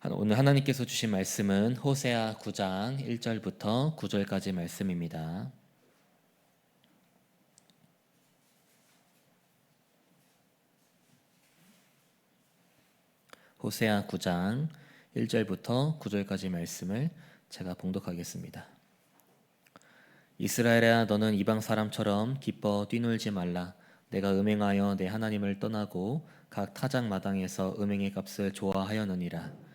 오늘 하나님께서 주신 말씀은 호세아 9장 1절부터 9절까지 말씀입니다. 호세아 9장 1절부터 9절까지 말씀을 제가 봉독하겠습니다. 이스라엘아, 너는 이방 사람처럼 기뻐 뛰놀지 말라. 내가 음행하여 내 하나님을 떠나고 각 타작 마당에서 음행의 값을 좋아하였느니라.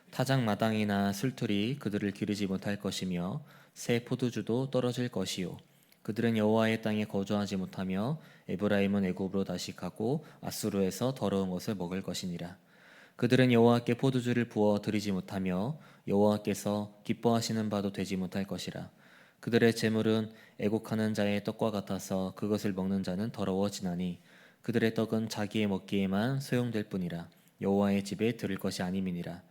타작 마당이나 술틀이 그들을 기르지 못할 것이며 새 포도주도 떨어질 것이요, 그들은 여호와의 땅에 거주하지 못하며 에브라임은 애굽으로 다시 가고 아수르에서 더러운 것을 먹을 것이니라. 그들은 여호와께 포도주를 부어 드리지 못하며 여호와께서 기뻐하시는 바도 되지 못할 것이라. 그들의 재물은 애곡하는 자의 떡과 같아서 그것을 먹는 자는 더러워지나니 그들의 떡은 자기의 먹기에만 소용될 뿐이라. 여호와의 집에 들을 것이 아님이니라.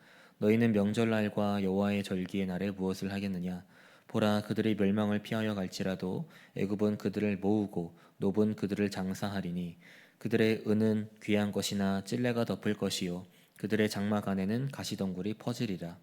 너희는 명절날과 여호와의 절기의 날에 무엇을 하겠느냐? 보라, 그들이 멸망을 피하여 갈지라도 애굽은 그들을 모으고 노은 그들을 장사하리니 그들의 은은 귀한 것이나 찔레가 덮을 것이요, 그들의 장막 안에는 가시덩굴이 퍼지리라.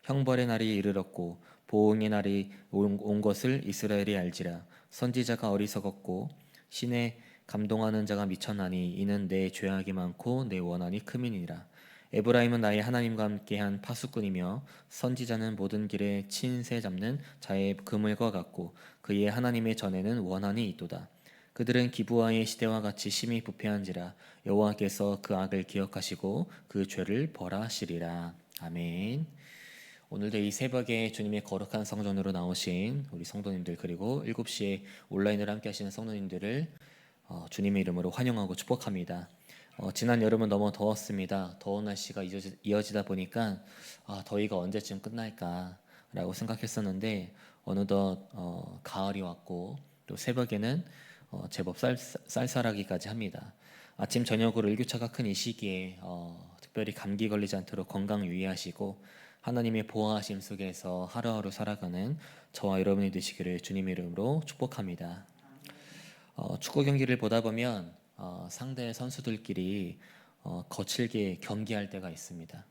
형벌의 날이 이르렀고 보응의 날이 온 것을 이스라엘이 알지라. 선지자가 어리석었고 신에 감동하는 자가 미쳤나니 이는 내 죄악이 많고 내 원한이 크민이라. 에브라임은 나의 하나님과 함께한 파수꾼이며 선지자는 모든 길에 친새 잡는 자의 그물과 같고 그의 하나님의 전에는 원한이 있도다. 그들은 기브아의 시대와 같이 심히 부패한지라. 여호와께서 그 악을 기억하시고 그 죄를 벌하시리라. 아멘. 오늘도 이 새벽에 주님의 거룩한 성전으로 나오신 우리 성도님들, 그리고 7시에 온라인으로 함께 하시는 성도님들을 주님의 이름으로 환영하고 축복합니다. 지난 여름은 너무 더웠습니다. 더운 날씨가 이어지다 보니까 더위가 언제쯤 끝날까라고 생각했었는데 어느덧 가을이 왔고 또 새벽에는 제법 쌀쌀하기까지 합니다. 아침 저녁으로 일교차가 큰 이 시기에 특별히 감기 걸리지 않도록 건강 유의하시고 하나님의 보호하심 속에서 하루하루 살아가는 저와 여러분이 되시기를 주님의 이름으로 축복합니다. 축구 경기를 보다 보면 상대 선수들끼리 거칠게 경기할 때가 있습니다.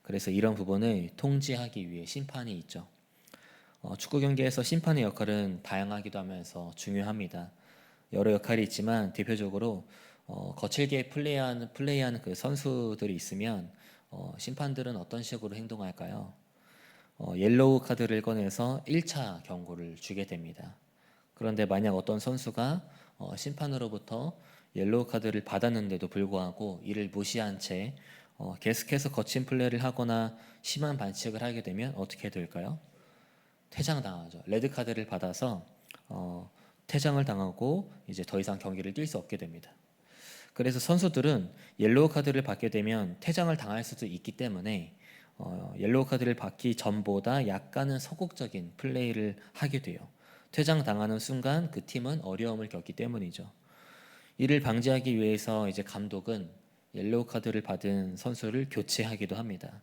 그래서 이런 부분을 통제하기 위해 심판이 있죠. 축구 경기에서 심판의 역할은 다양하기도 하면서 중요합니다. 여러 역할이 있지만 대표적으로 거칠게 플레이하는 그 선수들이 있으면 심판들은 어떤 식으로 행동할까요? 옐로우 카드를 꺼내서 1차 경고를 주게 됩니다. 그런데 만약 어떤 선수가 심판으로부터 옐로우 카드를 받았는데도 불구하고 이를 무시한 채 계속해서 거친 플레이를 하거나 심한 반칙을 하게 되면 어떻게 될까요? 퇴장당하죠. 레드 카드를 받아서 퇴장을 당하고 이제 더 이상 경기를 뛸 수 없게 됩니다. 그래서 선수들은 옐로우 카드를 받게 되면 퇴장을 당할 수도 있기 때문에 옐로우 카드를 받기 전보다 약간은 소극적인 플레이를 하게 돼요. 퇴장 당하는 순간 그 팀은 어려움을 겪기 때문이죠. 이를 방지하기 위해서 이제 감독은 옐로우 카드를 받은 선수를 교체하기도 합니다.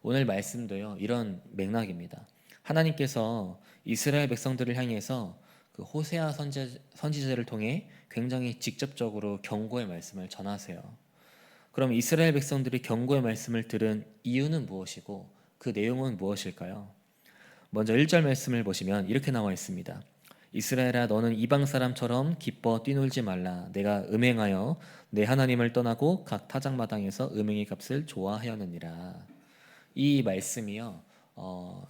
오늘 말씀도요, 이런 맥락입니다. 하나님께서 이스라엘 백성들을 향해서 그 호세아 선지자를 통해 굉장히 직접적으로 경고의 말씀을 전하세요. 그럼 이스라엘 백성들이 경고의 말씀을 들은 이유는 무엇이고 그 내용은 무엇일까요? 먼저 1절 말씀을 보시면 이렇게 나와 있습니다. 이스라엘아, 너는 이방 사람처럼 기뻐 뛰놀지 말라. 내가 음행하여 내 하나님을 떠나고 각 타작마당에서 음행의 값을 좋아하였느니라. 이 말씀이요,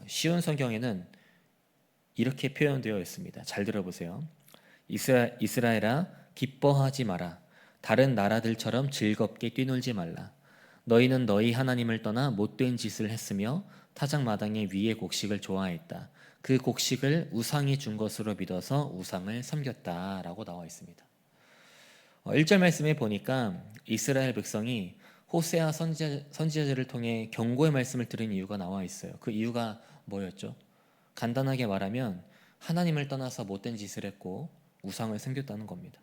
쉬운 성경에는 이렇게 표현되어 있습니다. 잘 들어보세요. 이스라엘아, 기뻐하지 마라. 다른 나라들처럼 즐겁게 뛰놀지 말라. 너희는 너희 하나님을 떠나 못된 짓을 했으며 타작 마당의 위의 곡식을 좋아했다. 그 곡식을 우상이 준 것으로 믿어서 우상을 섬겼다 라고 나와 있습니다. 1절 말씀에 보니까 이스라엘 백성이 호세아 선지자들을 통해 경고의 말씀을 들은 이유가 나와 있어요. 그 이유가 뭐였죠? 간단하게 말하면 하나님을 떠나서 못된 짓을 했고 우상을 섬겼다는 겁니다.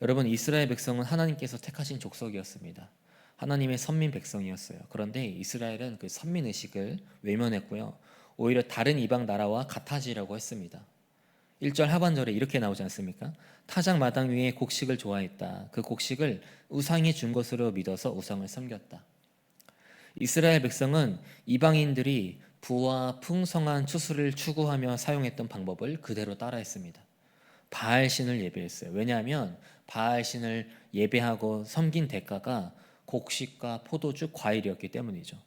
여러분, 이스라엘 백성은 하나님께서 택하신 족속이었습니다. 하나님의 선민 백성이었어요. 그런데 이스라엘은 그 선민의식을 외면했고요, 오히려 다른 이방 나라와 같아지려고 했습니다. 1절 하반절에 이렇게 나오지 않습니까? 타작 마당 위에 곡식을 좋아했다. 그 곡식을 우상이 준 것으로 믿어서 우상을 섬겼다. 이스라엘 백성은 이방인들이 부와 풍성한 추수를 추구하며 사용했던 방법을 그대로 따라했습니다. 바알신을 예배했어요. 왜냐하면 바알신을 예배하고 섬긴 대가가 곡식과 포도주, 과일이었기 때문이죠.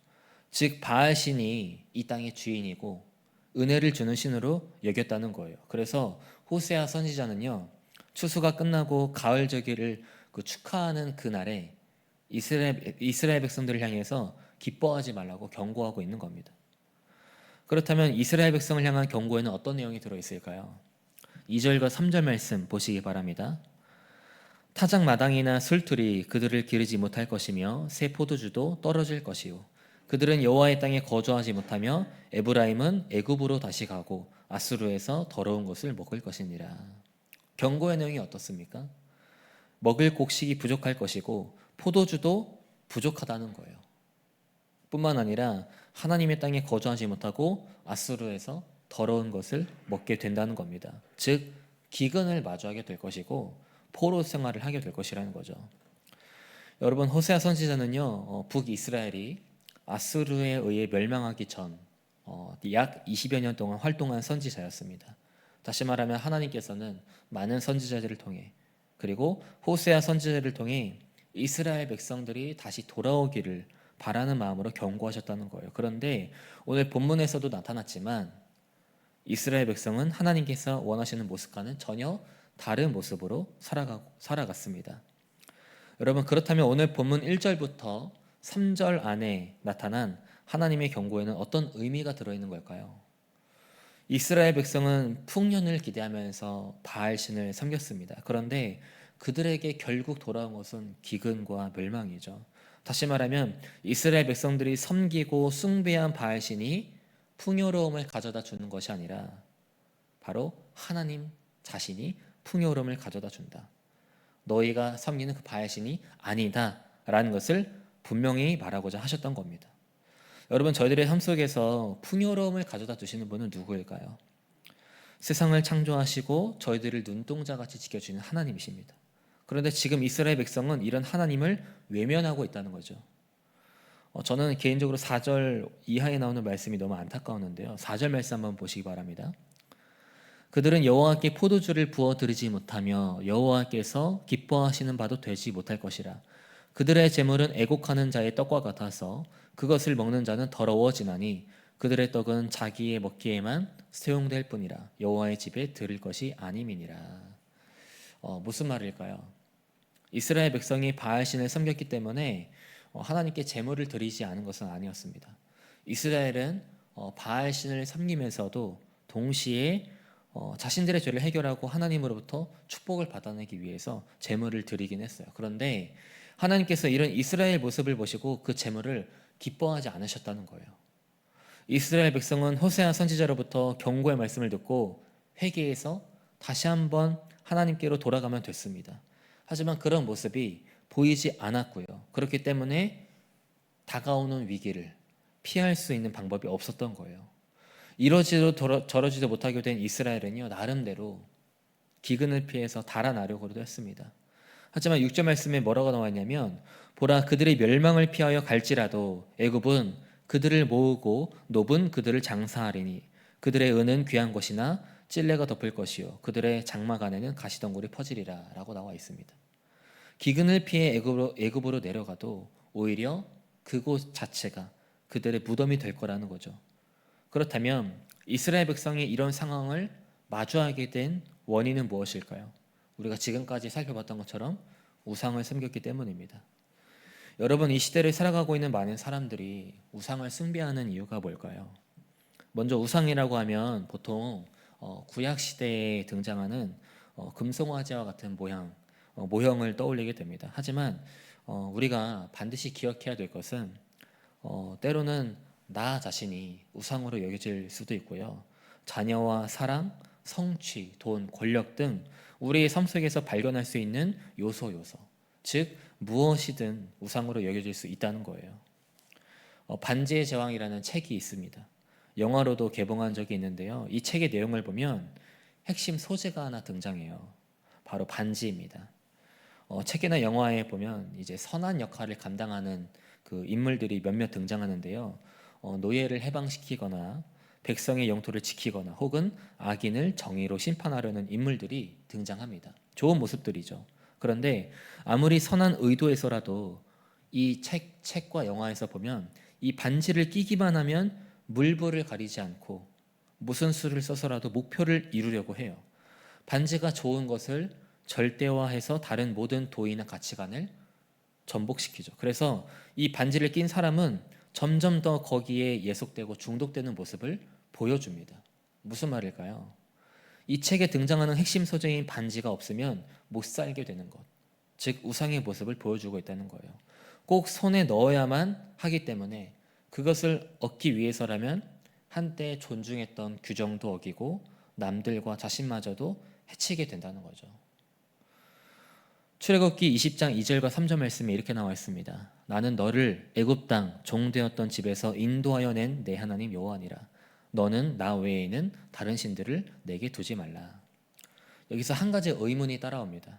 즉 바알신이 이 땅의 주인이고 은혜를 주는 신으로 여겼다는 거예요. 그래서 호세아 선지자는요, 추수가 끝나고 가을저기를 축하하는 그날에 이스라엘 백성들을 향해서 기뻐하지 말라고 경고하고 있는 겁니다. 그렇다면 이스라엘 백성을 향한 경고에는 어떤 내용이 들어있을까요? 2절과 3절 말씀 보시기 바랍니다. 타작 마당이나 술틀이 그들을 기르지 못할 것이며 새 포도주도 떨어질 것이요 그들은 여호와의 땅에 거주하지 못하며 에브라임은 애굽으로 다시 가고 아수르에서 더러운 것을 먹을 것이니라. 경고의 내용이 어떻습니까? 먹을 곡식이 부족할 것이고 포도주도 부족하다는 거예요. 뿐만 아니라 하나님의 땅에 거주하지 못하고 아수르에서 더러운 것을 먹게 된다는 겁니다. 즉 기근을 마주하게 될 것이고 포로 생활을 하게 될 것이라는 거죠. 여러분 호세아 선지자는요, 북이스라엘이 아수르에 의해 멸망하기 전 약 20여 년 동안 활동한 선지자였습니다. 다시 말하면 하나님께서는 많은 선지자들을 통해 그리고 호세아 선지자를 통해 이스라엘 백성들이 다시 돌아오기를 바라는 마음으로 경고하셨다는 거예요. 그런데 오늘 본문에서도 나타났지만 이스라엘 백성은 하나님께서 원하시는 모습과는 전혀 다른 모습으로 살아갔습니다. 여러분 그렇다면 오늘 본문 1절부터 3절 안에 나타난 하나님의 경고에는 어떤 의미가 들어있는 걸까요? 이스라엘 백성은 풍년을 기대하면서 바알신을 섬겼습니다. 그런데 그들에게 결국 돌아온 것은 기근과 멸망이죠. 다시 말하면 이스라엘 백성들이 섬기고 숭배한 바알신이 풍요로움을 가져다 주는 것이 아니라 바로 하나님 자신이 풍요로움을 가져다 준다. 너희가 섬기는 그 바알신이 아니다라는 것을 분명히 말하고자 하셨던 겁니다. 여러분 저희들의 삶 속에서 풍요로움을 가져다 주시는 분은 누구일까요? 세상을 창조하시고 저희들을 눈동자같이 지켜주는 하나님이십니다. 그런데 지금 이스라엘 백성은 이런 하나님을 외면하고 있다는 거죠. 저는 개인적으로 4절 이하에 나오는 말씀이 너무 안타까웠는데요. 4절 말씀 한번 보시기 바랍니다. 그들은 여호와께 포도주를 부어 드리지 못하며 여호와께서 기뻐하시는 바도 되지 못할 것이라. 그들의 재물은 애곡하는 자의 떡과 같아서 그것을 먹는 자는 더러워지나니 그들의 떡은 자기의 먹기에만 사용될 뿐이라. 여호와의 집에 들을 것이 아님이니라. 무슨 말일까요? 이스라엘 백성이 바알신을 섬겼기 때문에 하나님께 제물을 드리지 않은 것은 아니었습니다. 이스라엘은 바알신을 섬기면서도 동시에 자신들의 죄를 해결하고 하나님으로부터 축복을 받아내기 위해서 제물을 드리긴 했어요. 그런데 하나님께서 이런 이스라엘 모습을 보시고 그 제물을 기뻐하지 않으셨다는 거예요. 이스라엘 백성은 호세아 선지자로부터 경고의 말씀을 듣고 회개해서 다시 한번 하나님께로 돌아가면 됐습니다. 하지만 그런 모습이 보이지 않았고요. 그렇기 때문에 다가오는 위기를 피할 수 있는 방법이 없었던 거예요. 이러지도 저러지도 못하게 된 이스라엘은요, 나름대로 기근을 피해서 달아나려고도 했습니다. 하지만 6절 말씀에 뭐라고 나와 있냐면 보라 그들의 멸망을 피하여 갈지라도 애굽은 그들을 모으고 노분 그들을 장사하리니 그들의 은은 귀한 것이나 찔레가 덮을 것이요 그들의 장막 안에는 가시덩굴이 퍼지리라 라고 나와 있습니다. 기근을 피해 애굽으로 내려가도 오히려 그곳 자체가 그들의 무덤이 될 거라는 거죠. 그렇다면 이스라엘 백성이 이런 상황을 마주하게 된 원인은 무엇일까요? 우리가 지금까지 살펴봤던 것처럼 우상을 섬겼기 때문입니다. 여러분 이 시대를 살아가고 있는 많은 사람들이 우상을 숭배하는 이유가 뭘까요? 먼저 우상이라고 하면 보통 구약 시대에 등장하는 금송아지와 같은 모형을 떠올리게 됩니다. 하지만 우리가 반드시 기억해야 될 것은 때로는 나 자신이 우상으로 여겨질 수도 있고요. 자녀와 사랑, 성취, 돈, 권력 등 우리의 삶 속에서 발견할 수 있는 요소, 즉 무엇이든 우상으로 여겨질 수 있다는 거예요. 반지의 제왕이라는 책이 있습니다. 영화로도 개봉한 적이 있는데요. 이 책의 내용을 보면 핵심 소재가 하나 등장해요. 바로 반지입니다. 책이나 영화에 보면 이제 선한 역할을 감당하는 그 인물들이 몇몇 등장하는데요. 노예를 해방시키거나 백성의 영토를 지키거나 혹은 악인을 정의로 심판하려는 인물들이 등장합니다. 좋은 모습들이죠. 그런데 아무리 선한 의도에서라도 이 책과 영화에서 보면 이 반지를 끼기만 하면 물불을 가리지 않고 무슨 수를 써서라도 목표를 이루려고 해요. 반지가 좋은 것을 절대화해서 다른 모든 도의나 가치관을 전복시키죠. 그래서 이 반지를 낀 사람은 점점 더 거기에 예속되고 중독되는 모습을 보여줍니다. 무슨 말일까요? 이 책에 등장하는 핵심 소재인 반지가 없으면 못 살게 되는 것, 즉 우상의 모습을 보여주고 있다는 거예요. 꼭 손에 넣어야만 하기 때문에 그것을 얻기 위해서라면 한때 존중했던 규정도 어기고 남들과 자신마저도 해치게 된다는 거죠. 출애굽기 20장 2절과 3절 말씀에 이렇게 나와 있습니다. 나는 너를 애굽 땅 종되었던 집에서 인도하여 낸 내 하나님 여호와니라. 너는 나 외에는 다른 신들을 내게 두지 말라. 여기서 한 가지 의문이 따라옵니다.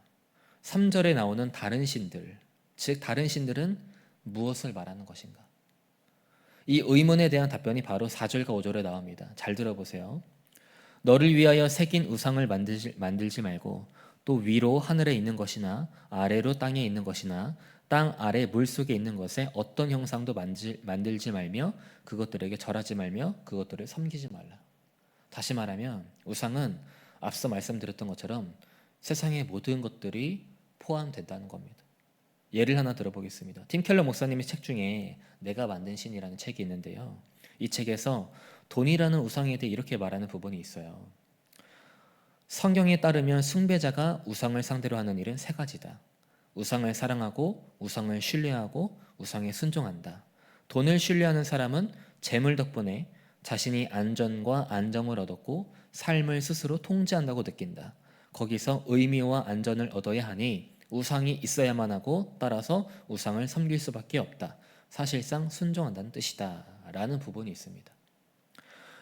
3절에 나오는 다른 신들, 즉 다른 신들은 무엇을 말하는 것인가? 이 의문에 대한 답변이 바로 4절과 5절에 나옵니다. 잘 들어보세요. 너를 위하여 새긴 우상을 만들지 말고 또 위로 하늘에 있는 것이나 아래로 땅에 있는 것이나 땅 아래 물속에 있는 것에 어떤 형상도 만들지 말며 그것들에게 절하지 말며 그것들을 섬기지 말라. 다시 말하면 우상은 앞서 말씀드렸던 것처럼 세상의 모든 것들이 포함된다는 겁니다. 예를 하나 들어보겠습니다. 팀 켈러 목사님의 책 중에 내가 만든 신이라는 책이 있는데요. 이 책에서 돈이라는 우상에 대해 이렇게 말하는 부분이 있어요. 성경에 따르면 숭배자가 우상을 상대로 하는 일은 세 가지다. 우상을 사랑하고 우상을 신뢰하고 우상에 순종한다. 돈을 신뢰하는 사람은 재물 덕분에 자신이 안전과 안정을 얻었고 삶을 스스로 통제한다고 느낀다. 거기서 의미와 안전을 얻어야 하니 우상이 있어야만 하고 따라서 우상을 섬길 수밖에 없다. 사실상 순종한다는 뜻이다. 라는 부분이 있습니다.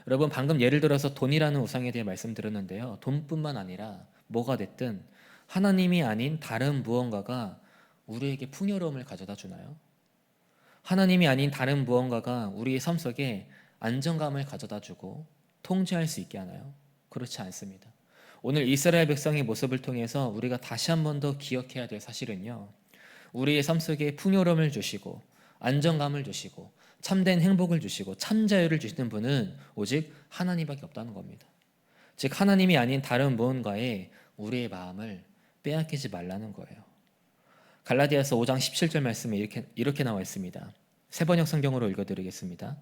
여러분 방금 예를 들어서 돈이라는 우상에 대해 말씀드렸는데요. 돈뿐만 아니라 뭐가 됐든 하나님이 아닌 다른 무언가가 우리에게 풍요로움을 가져다 주나요? 하나님이 아닌 다른 무언가가 우리의 삶 속에 안정감을 가져다 주고 통제할 수 있게 하나요? 그렇지 않습니다. 오늘 이스라엘 백성의 모습을 통해서 우리가 다시 한 번 더 기억해야 될 사실은요. 우리의 삶 속에 풍요로움을 주시고 안정감을 주시고 참된 행복을 주시고 참 자유를 주시는 분은 오직 하나님밖에 없다는 겁니다. 즉 하나님이 아닌 다른 무언가에 우리의 마음을 빼앗기지 말라는 거예요. 갈라디아서 5장 17절 말씀에 이렇게 나와 있습니다. 새번역 성경으로 읽어드리겠습니다.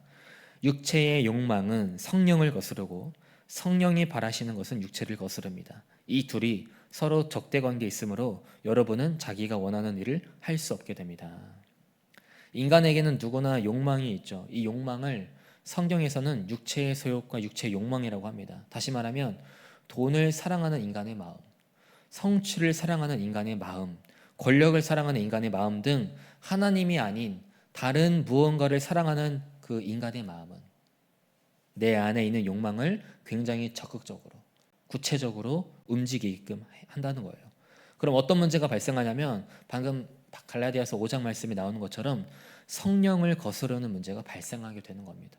육체의 욕망은 성령을 거스르고 성령이 바라시는 것은 육체를 거스릅니다. 이 둘이 서로 적대 관계에 있으므로 여러분은 자기가 원하는 일을 할 수 없게 됩니다. 인간에게는 누구나 욕망이 있죠. 이 욕망을 성경에서는 육체의 소욕과 육체의 욕망이라고 합니다. 다시 말하면 돈을 사랑하는 인간의 마음, 성취를 사랑하는 인간의 마음, 권력을 사랑하는 인간의 마음 등 하나님이 아닌 다른 무언가를 사랑하는 그 인간의 마음은 내 안에 있는 욕망을 굉장히 적극적으로, 구체적으로 움직이게끔 한다는 거예요. 그럼 어떤 문제가 발생하냐면 방금 갈라디아서 5장 말씀이 나오는 것처럼 성령을 거스르는 문제가 발생하게 되는 겁니다.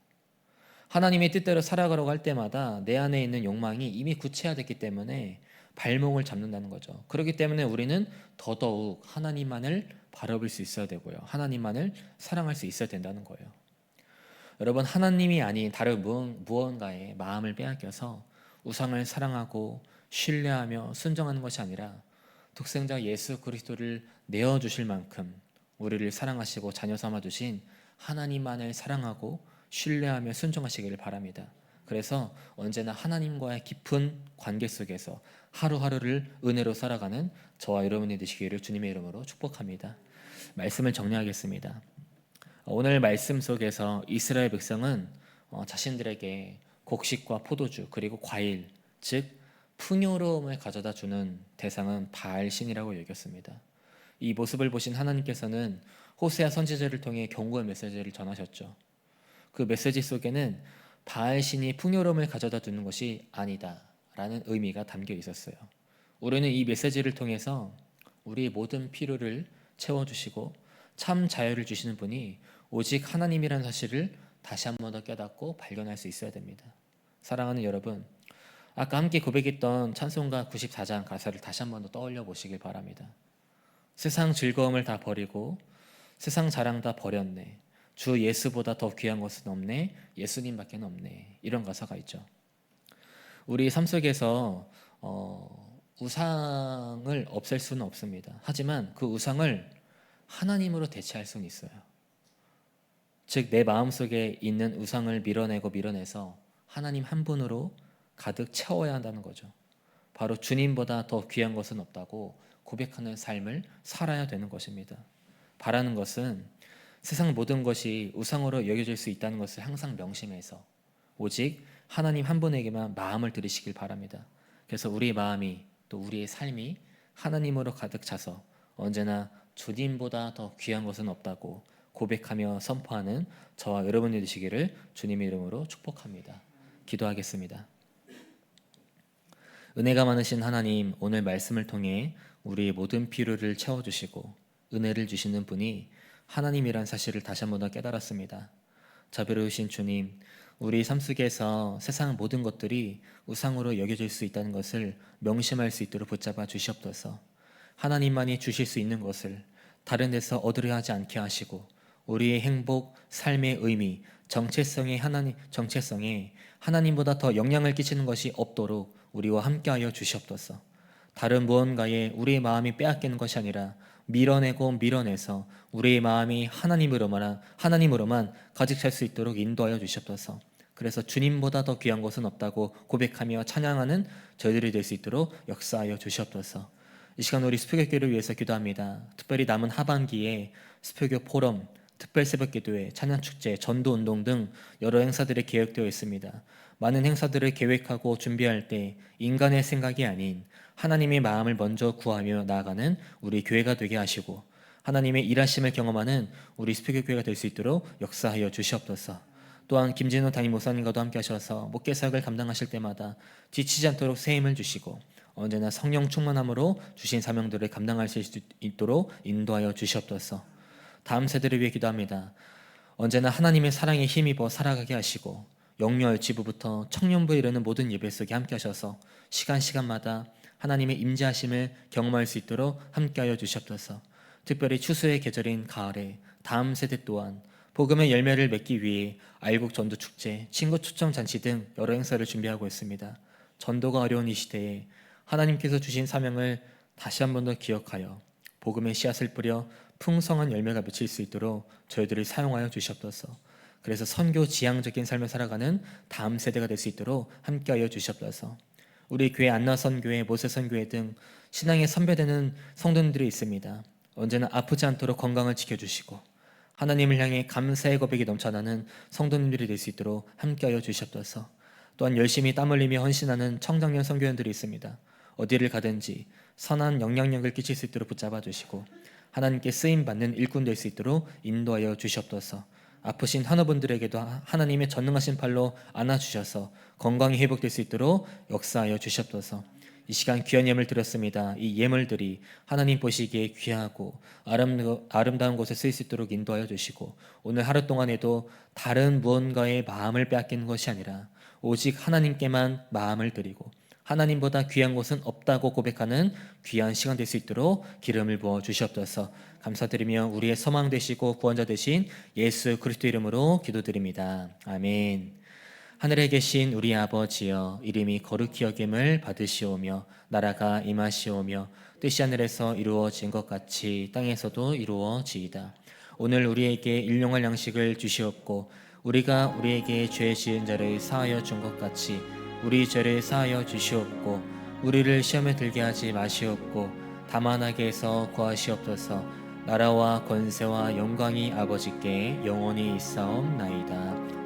하나님의 뜻대로 살아가려고 할 때마다 내 안에 있는 욕망이 이미 구체화됐기 때문에 발목을 잡는다는 거죠. 그렇기 때문에 우리는 더더욱 하나님만을 바라볼 수 있어야 되고요. 하나님만을 사랑할 수 있어야 된다는 거예요. 여러분 하나님이 아닌 다른 무언가에 마음을 빼앗겨서 우상을 사랑하고 신뢰하며 순종하는 것이 아니라 독생자 예수 그리스도를 내어주실 만큼 우리를 사랑하시고 자녀 삼아주신 하나님만을 사랑하고 신뢰하며 순종하시기를 바랍니다. 그래서 언제나 하나님과의 깊은 관계 속에서 하루하루를 은혜로 살아가는 저와 여러분이 되시기를 주님의 이름으로 축복합니다. 말씀을 정리하겠습니다. 오늘 말씀 속에서 이스라엘 백성은 자신들에게 곡식과 포도주 그리고 과일, 즉 풍요로움을 가져다 주는 대상은 바알신이라고 여겼습니다. 이 모습을 보신 하나님께서는 호세아 선지자를 통해 경고의 메시지를 전하셨죠. 그 메시지 속에는 바알신이 풍요로움을 가져다 주는 것이 아니다 라는 의미가 담겨 있었어요. 우리는 이 메시지를 통해서 우리의 모든 필요를 채워주시고 참 자유를 주시는 분이 오직 하나님이라는 사실을 다시 한 번 더 깨닫고 발견할 수 있어야 됩니다. 사랑하는 여러분, 아까 함께 고백했던 찬송가 94장 가사를 다시 한 번 더 떠올려 보시길 바랍니다. 세상 즐거움을 다 버리고 세상 자랑 다 버렸네. 주 예수보다 더 귀한 것은 없네. 예수님밖에 없네. 이런 가사가 있죠. 우리 삶 속에서 우상을 없앨 수는 없습니다. 하지만 그 우상을 하나님으로 대체할 수는 있어요. 즉 내 마음속에 있는 우상을 밀어내서 하나님 한 분으로 가득 채워야 한다는 거죠. 바로 주님보다 더 귀한 것은 없다고 고백하는 삶을 살아야 되는 것입니다. 바라는 것은 세상 모든 것이 우상으로 여겨질 수 있다는 것을 항상 명심해서 오직 하나님 한 분에게만 마음을 들이시길 바랍니다. 그래서 우리의 마음이 또 우리의 삶이 하나님으로 가득 차서 언제나 주님보다 더 귀한 것은 없다고 고백하며 선포하는 저와 여러분이 되시기를 주님의 이름으로 축복합니다. 기도하겠습니다. 은혜가 많으신 하나님, 오늘 말씀을 통해 우리의 모든 필요를 채워주시고 은혜를 주시는 분이 하나님이란 사실을 다시 한 번 더 깨달았습니다. 자비로우신 주님, 우리 삶 속에서 세상 모든 것들이 우상으로 여겨질 수 있다는 것을 명심할 수 있도록 붙잡아 주시옵소서. 하나님만이 주실 수 있는 것을 다른 데서 얻으려 하지 않게 하시고 우리의 행복, 삶의 의미, 정체성에 하나님보다 더 영향을 끼치는 것이 없도록 우리와 함께하여 주시옵소서. 다른 무언가에 우리의 마음이 빼앗기는 것이 아니라 밀어내서 우리의 마음이 하나님으로만 가득 찰 수 있도록 인도하여 주시옵소서. 그래서 주님보다 더 귀한 것은 없다고 고백하며 찬양하는 저희들이 될 수 있도록 역사하여 주시옵소서. 이 시간 우리 수표교회를 위해서 기도합니다. 특별히 남은 하반기에 수표교 포럼, 특별 새벽기도회, 찬양축제, 전도운동 등 여러 행사들이 계획되어 있습니다. 많은 행사들을 계획하고 준비할 때 인간의 생각이 아닌 하나님의 마음을 먼저 구하며 나아가는 우리 교회가 되게 하시고 하나님의 일하심을 경험하는 우리 수표교회가 될 수 있도록 역사하여 주시옵소서. 또한 김진호 담임 목사님과도 함께 하셔서 목회 사역을 감당하실 때마다 지치지 않도록 새 힘을 주시고 언제나 성령 충만함으로 주신 사명들을 감당하실 수 있도록 인도하여 주시옵소서. 다음 세대를 위해 기도합니다. 언제나 하나님의 사랑에 힘입어 살아가게 하시고 영유아 지부부터 청년부에 이르는 모든 예배 속에 함께 하셔서 시간마다 하나님의 임재하심을 경험할 수 있도록 함께하여 주시옵소서. 특별히 추수의 계절인 가을에 다음 세대 또한 복음의 열매를 맺기 위해 알곡 전도 축제, 친구 초청 잔치 등 여러 행사를 준비하고 있습니다. 전도가 어려운 이 시대에 하나님께서 주신 사명을 다시 한 번 더 기억하여 복음의 씨앗을 뿌려 풍성한 열매가 맺힐 수 있도록 저희들을 사용하여 주시옵소서. 그래서 선교 지향적인 삶을 살아가는 다음 세대가 될 수 있도록 함께하여 주시옵소서. 우리 교회 안나선교회, 모세선교회 등 신앙에 선배되는 성도님들이 있습니다. 언제나 아프지 않도록 건강을 지켜주시고 하나님을 향해 감사의 고백이 넘쳐나는 성도님들이 될 수 있도록 함께하여 주시옵소서. 또한 열심히 땀 흘리며 헌신하는 청장년 선교원들이 있습니다. 어디를 가든지 선한 영향력을 끼칠 수 있도록 붙잡아 주시고 하나님께 쓰임받는 일꾼 될 수 있도록 인도하여 주시옵소서. 아프신 환우분들에게도 하나님의 전능하신 팔로 안아주셔서 건강이 회복될 수 있도록 역사하여 주시옵소서. 이 시간 귀한 예물 드렸습니다. 이 예물들이 하나님 보시기에 귀하고 아름다운 곳에 쓰일 수 있도록 인도하여 주시고 오늘 하루 동안에도 다른 무언가의 마음을 빼앗기는 것이 아니라 오직 하나님께만 마음을 드리고 하나님보다 귀한 것은 없다고 고백하는 귀한 시간 될 수 있도록 기름을 부어 주시옵소서. 감사드리며 우리의 소망 되시고 구원자 되신 예수 그리스도 이름으로 기도드립니다. 아멘. 하늘에 계신 우리 아버지여, 이름이 거룩히 여김을 받으시오며 나라가 임하시오며 뜻이 하늘에서 이루어진 것 같이 땅에서도 이루어지이다. 오늘 우리에게 일용할 양식을 주시옵고 우리가 우리에게 죄 지은 자를 사하여 준 것 같이 우리 죄를 사하여 주시옵고 우리를 시험에 들게 하지 마시옵고 다만 악에서 구하시옵소서. 나라와 권세와 영광이 아버지께 영원히 있사옵나이다.